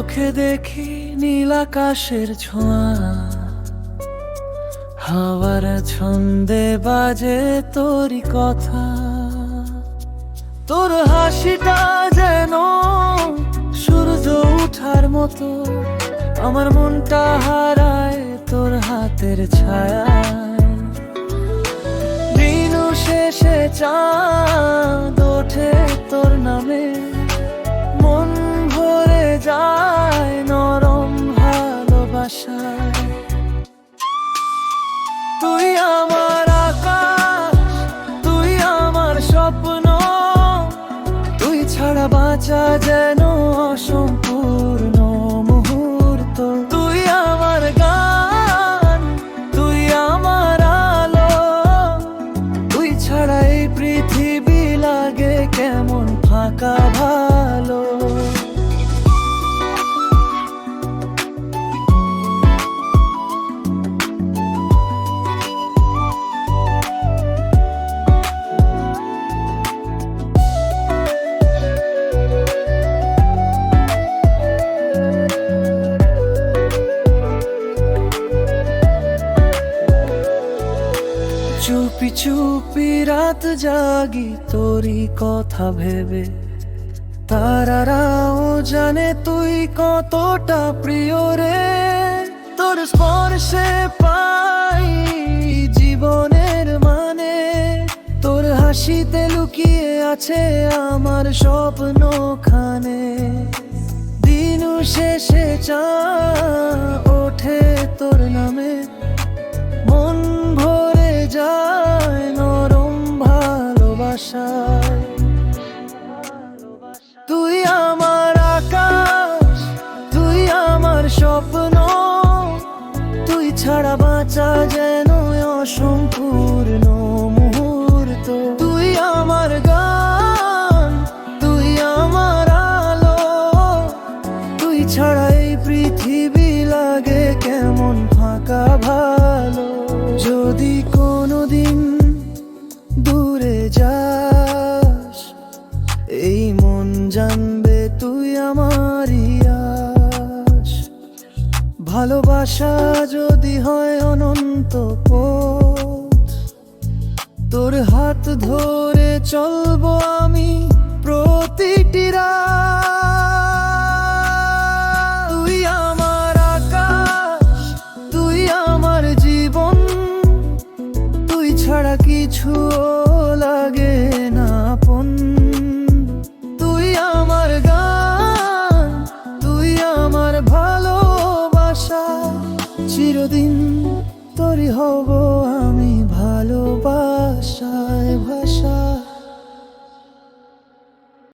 চোখে দেখি নীল আকাশের ছোঁয়া, হাওয়ার ছন্দে বাজে তোরই কথা। তোর হাসিটা যেন সূর্য ওঠার মতো, আমার মনটা হারায় তোর হাতের ছায়া। দিন শেষে চাঁদ ওঠে তোর নামে, মন ভরে যায় নরম ভালোবাসায়। তুই আমার আকাশ, তুই আমার স্বপ্ন, তুই ছাড়া বাঁচা যেন অসম্পূর্ণ মুহূর্ত। তুই আমার গান, তুই আমার আলো, তুই ছাড়া এই পৃথিবী লাগে কেমন ফাঁকা ভালো। চুপি চুপি রাত জাগি তোরই কথা ভেবে, তারারাও জানে তুই কতটা প্রিয় রে। তোর স্পর্শে পাই জীবনের মানে, তোর হাসিতে লুকিয়ে আছে আমার স্বপ্নখানে। দিন শেষে চাঁদ ওঠে তোর নামে, মন ভরে যায় নরম ভালোবাসায়। তুই আমার আকাশ, তুই আমার স্বপ্ন, তুই ছাড়া বাঁচা যেন অসম্পূর্ণ মুহূর্ত। তুই আমার গান, তুই আমার আলো, তুই ছাড়া এই পৃথিবী লাগে কেমন ফাঁকা ভালো। যদি কোনোদিন দূরে যাস, এই মন জানবে তুই আমারই আস। ভালোবাসা যদি হয় অনন্ত পথ, তোর হাত ধরে চলবো আমি প্রতিটি রাত। তুই আমার আকাশ, তুই আমার জীবন, তুই ছাড়া কিছু লাগে না আপন। তুই আমার গান, তুই আমার ভালোবাসা, চিরদিন তোরই হব আমি ভালোবাসায় ভাষা।